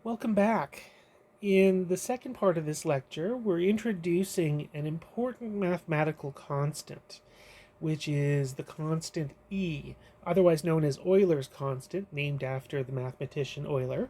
Welcome back. In the second part of this lecture, we're introducing an important mathematical constant, which is the constant E, otherwise known as Euler's constant, named after the mathematician Euler.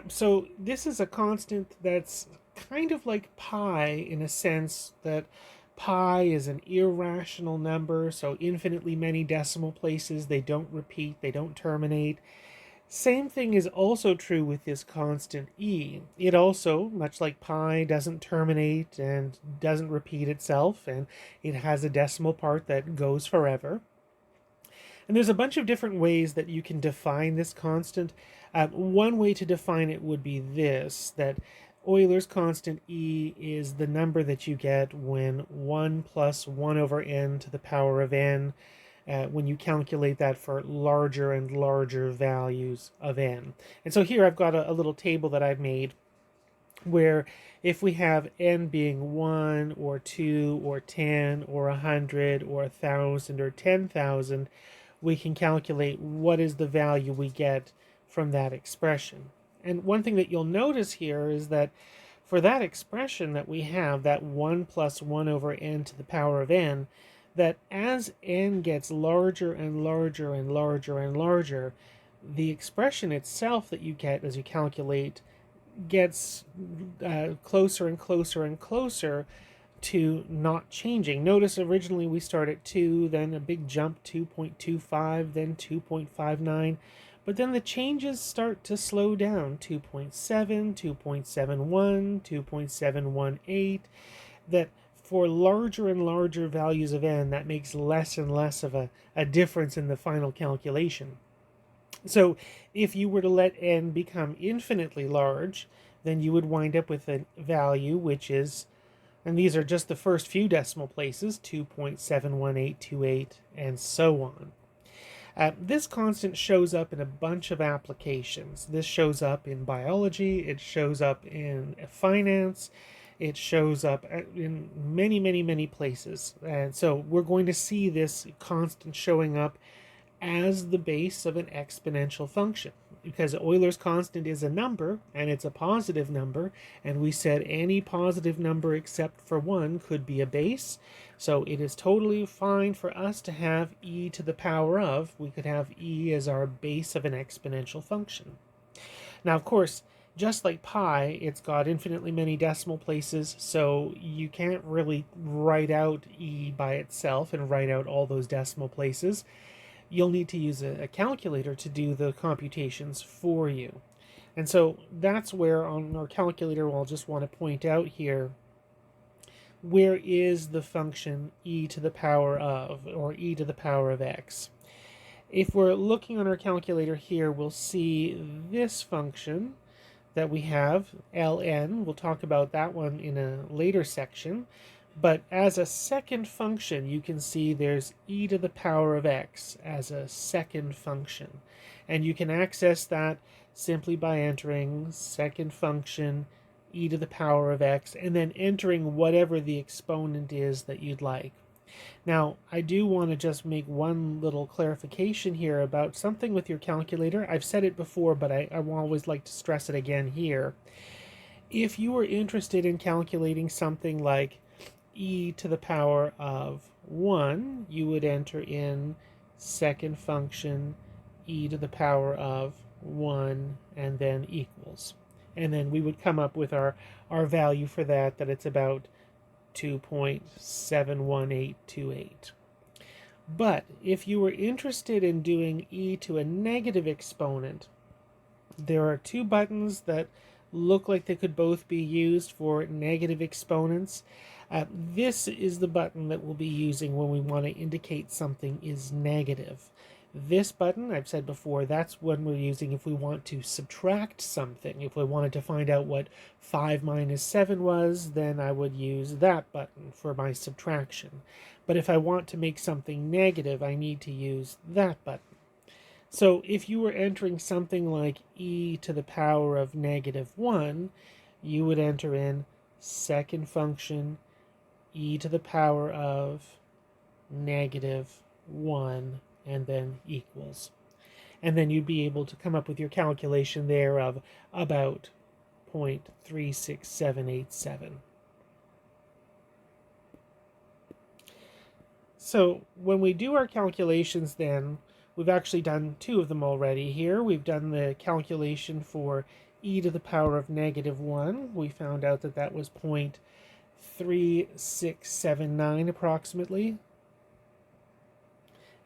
So this is a constant that's kind of like pi in a sense that pi is an irrational number, so infinitely many decimal places, they don't repeat, they don't terminate. Same thing is also true with this constant e. It also, much like pi, doesn't terminate and doesn't repeat itself, and it has a decimal part that goes forever. And there's a bunch of different ways that you can define this constant. One way to define it would be this, that Euler's constant E is the number that you get when 1 plus 1 over n to the power of n, when you calculate that for larger and larger values of n. And so here I've got a little table that I've made where if we have n being 1 or 2 or 10 or 100 or 1,000 or 10,000, we can calculate what is the value we get from that expression. And one thing that you'll notice here is that for that expression that we have, that 1 plus 1 over n to the power of n, that as n gets larger and larger and larger and larger, the expression itself that you get as you calculate gets closer and closer and closer to not changing. Notice originally we start at 2, then a big jump, 2.25, then 2.59, but then the changes start to slow down, 2.7, 2.71, 2.718, that for larger and larger values of n, that makes less and less of a difference in the final calculation. So if you were to let n become infinitely large, then you would wind up with a value which is, and these are just the first few decimal places, 2.71828, and so on. This constant shows up in a bunch of applications. This shows up in biology, it shows up in finance, it shows up in many, many, many places. And so we're going to see this constant showing up as the base of an exponential function, because Euler's constant is a number and it's a positive number, and we said any positive number except for 1 could be a base. So it is totally fine for us to have e to the power of. We could have e as our base of an exponential function. Now, of course, just like pi, it's got infinitely many decimal places, so you can't really write out e by itself and write out all those decimal places. You'll need to use a calculator to do the computations for you. And so that's where on our calculator I'll just want to point out here, where is the function e to the power of, or e to the power of x. If we're looking on our calculator here, we'll see this function that we have, ln. We'll talk about that one in a later section. But as a second function, you can see there's e to the power of x as a second function. And you can access that simply by entering second function e to the power of x and then entering whatever the exponent is that you'd like. Now, I do want to just make one little clarification here about something with your calculator. I've said it before, but I always like to stress it again here. If you are interested in calculating something like e to the power of 1, you would enter in second function e to the power of 1 and then equals. And then we would come up with our value for that it's about 2.71828. But if you were interested in doing e to a negative exponent, there are two buttons that look like they could both be used for negative exponents. This is the button that we'll be using when we want to indicate something is negative. This button, I've said before, that's what we're using if we want to subtract something. If we wanted to find out what 5 minus 7 was, then I would use that button for my subtraction. But if I want to make something negative, I need to use that button. So if you were entering something like e to the power of negative 1, you would enter in second function e to the power of negative 1 and then equals. and then you'd be able to come up with your calculation there of about 0.36787. So when we do our calculations then, we've actually done two of them already here. We've done the calculation for e to the power of -1. We found out that that was 0.3679 approximately.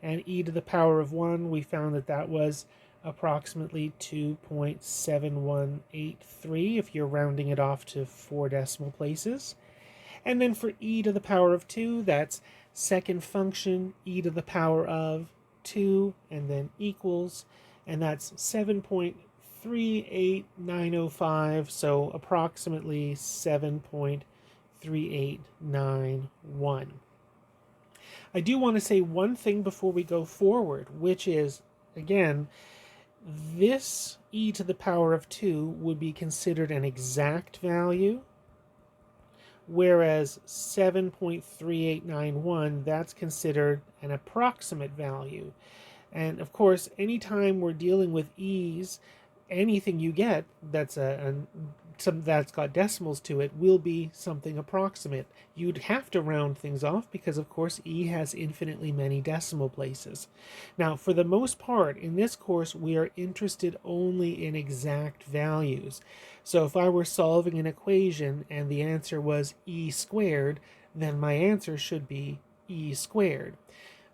And e to the power of 1, we found that that was approximately 2.7183 if you're rounding it off to 4 decimal places. And then for e to the power of 2, that's second function e to the power of 2 and then equals, and that's 7.38905, so approximately 7.3891. I do want to say one thing before we go forward, which is, again, this e to the power of 2 would be considered an exact value, whereas 7.3891, that's considered an approximate value. And of course, anytime we're dealing with e's, anything you get that's that's got decimals to it will be something approximate. You'd have to round things off because, of course, e has infinitely many decimal places. Now, for the most part, in this course, we are interested only in exact values. So if I were solving an equation and the answer was e squared, then my answer should be e squared.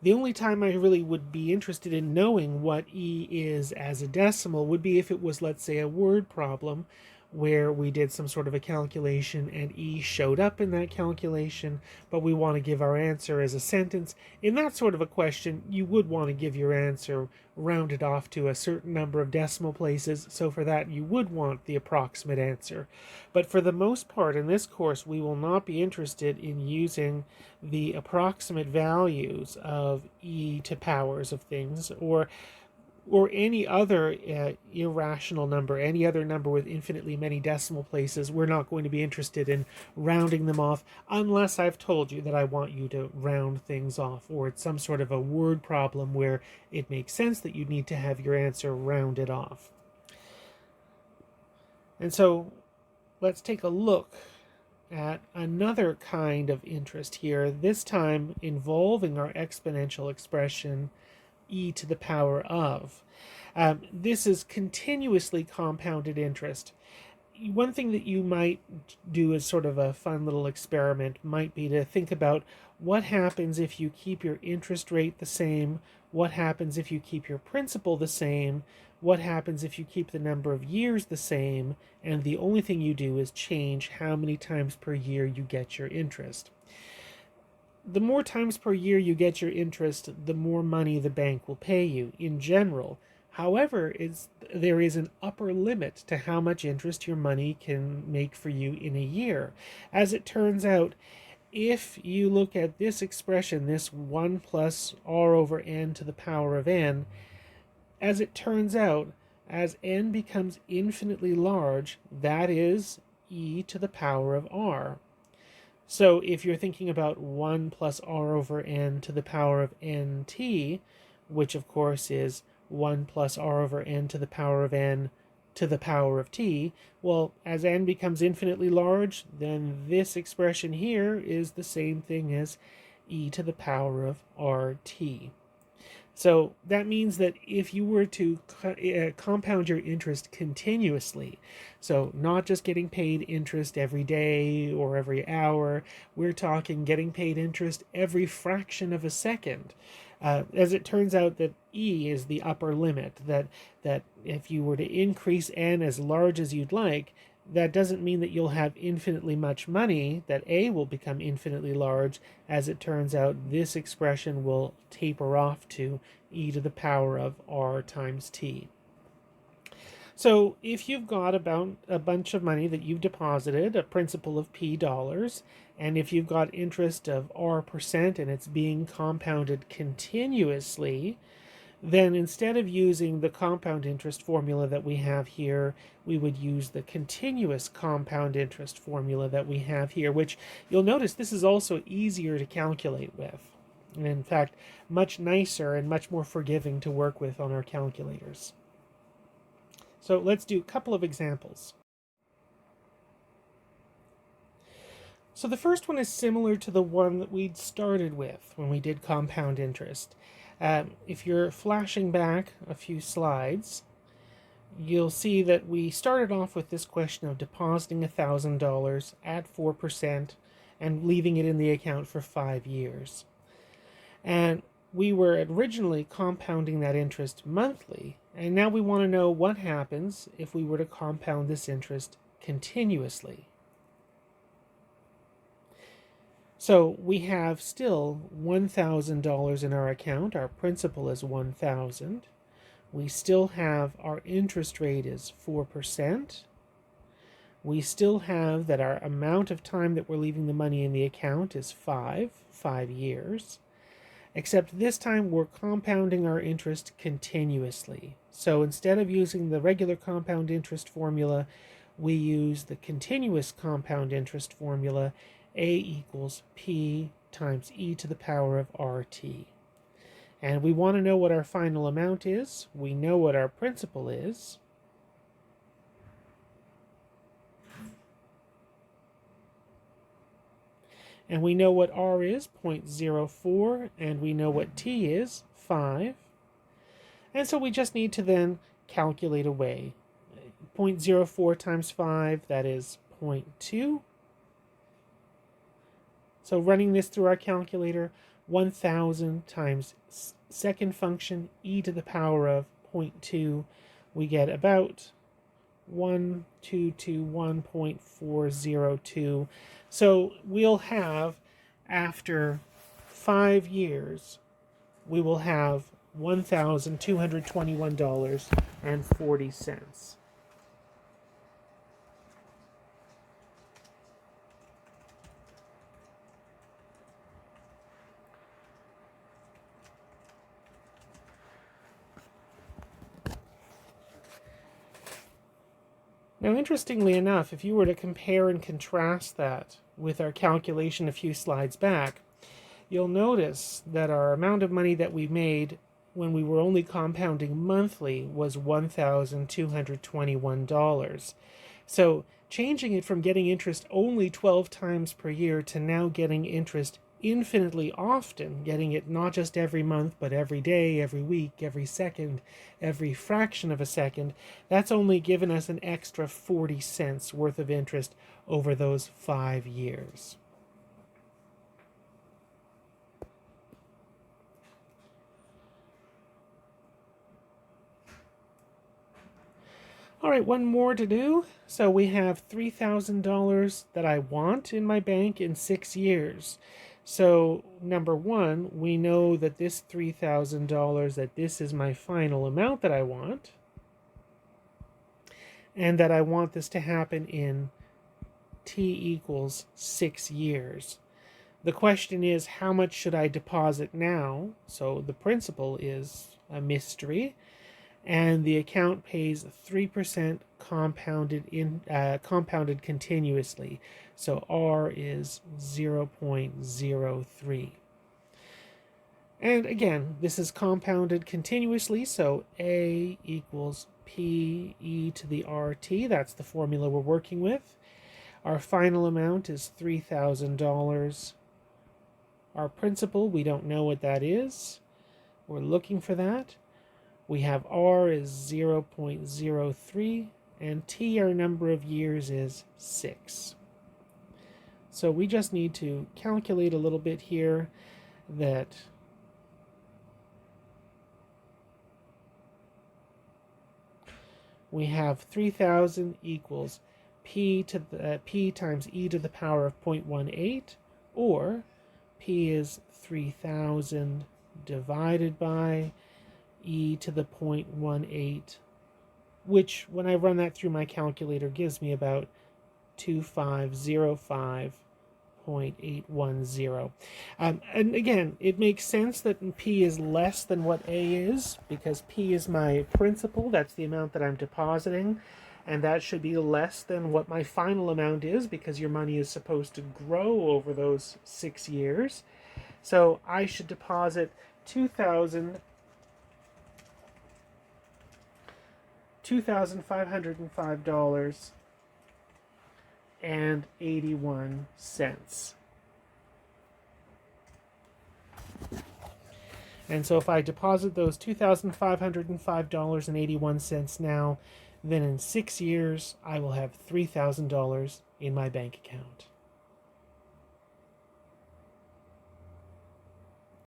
The only time I really would be interested in knowing what e is as a decimal would be if it was, let's say, a word problem where we did some sort of a calculation and e showed up in that calculation, but we want to give our answer as a sentence. In that sort of a question, you would want to give your answer rounded off to a certain number of decimal places, so for that you would want the approximate answer. But for the most part in this course, we will not be interested in using the approximate values of e to powers of things, or any other irrational number, any other number with infinitely many decimal places. We're not going to be interested in rounding them off unless I've told you that I want you to round things off, or it's some sort of a word problem where it makes sense that you need to have your answer rounded off. And so let's take a look at another kind of interest here, this time involving our exponential expression e to the power of. This is continuously compounded interest. One thing that you might do as sort of a fun little experiment might be to think about what happens if you keep your interest rate the same, what happens if you keep your principal the same, what happens if you keep the number of years the same, and the only thing you do is change how many times per year you get your interest. The more times per year you get your interest, the more money the bank will pay you in general. However, there is an upper limit to how much interest your money can make for you in a year. As it turns out, if you look at this expression, this 1 plus r over n to the power of n, as it turns out, as n becomes infinitely large, that is e to the power of r. So if you're thinking about 1 plus r over n to the power of nt, which of course is 1 plus r over n to the power of n to the power of t, well, as n becomes infinitely large, then this expression here is the same thing as e to the power of rt. So that means that if you were to compound your interest continuously, so not just getting paid interest every day or every hour, we're talking getting paid interest every fraction of a second. As it turns out that e is the upper limit, that if you were to increase n as large as you'd like, that doesn't mean that you'll have infinitely much money, that a will become infinitely large. As it turns out, this expression will taper off to e to the power of r times t. So if you've got about a bunch of money that you've deposited, a principal of p dollars, and if you've got interest of r% and it's being compounded continuously, then instead of using the compound interest formula that we have here, we would use the continuous compound interest formula that we have here, which you'll notice this is also easier to calculate with. And in fact, much nicer and much more forgiving to work with on our calculators. So let's do a couple of examples. So the first one is similar to the one that we'd started with when we did compound interest. If you're flashing back a few slides, you'll see that we started off with this question of depositing $1,000 at 4% and leaving it in the account for 5 years. And we were originally compounding that interest monthly, and now we want to know what happens if we were to compound this interest continuously. So we have still $1,000 in our account. Our principal is $1,000. We still have our interest rate is 4%. We still have that our amount of time that we're leaving the money in the account is 5 years. Except this time we're compounding our interest continuously. So instead of using the regular compound interest formula, we use the continuous compound interest formula, A equals P times e to the power of RT. And we want to know what our final amount is. We know what our principal is. And we know what R is, 0.04, and we know what T is, 5. And so we just need to then calculate away. 0.04 times 5, that is 0.2. So running this through our calculator, 1,000 times second function e to the power of 0.2, we get about 1,221.402. So we'll have, after 5 years, we will have $1,221.40. Now, interestingly enough, if you were to compare and contrast that with our calculation a few slides back, you'll notice that our amount of money that we made when we were only compounding monthly was $1,221. So changing it from getting interest only 12 times per year to now getting interest infinitely often, getting it not just every month, but every day, every week, every second, every fraction of a second, that's only given us an extra 40 cents worth of interest over those 5 years. All right, one more to do. So we have $3,000 that I want in my bank in 6 years. So number one, we know that this $3,000, that this is my final amount that I want, and that I want this to happen in t equals 6 years. The question is, how much should I deposit now? So the principal is a mystery, and the account pays 3% compounded continuously. So R is 0.03. And again, this is compounded continuously, so A equals P e to the RT. That's the formula we're working with. Our final amount is $3,000. Our principal, we don't know what that is. We're looking for that. We have R is 0.03, and T, our number of years, is 6. So we just need to calculate a little bit here that we have 3,000 equals P times e to the power of 0.18, or P is 3,000 divided by e to the 0.18, which when I run that through my calculator gives me about 2505.810. And again, it makes sense that P is less than what A is, because P is my principal, that's the amount that I'm depositing, and that should be less than what my final amount is, because your money is supposed to grow over those 6 years. So I should deposit $2,505.81. And so if I deposit those $2,505.81 now, then in 6 years I will have $3,000 in my bank account.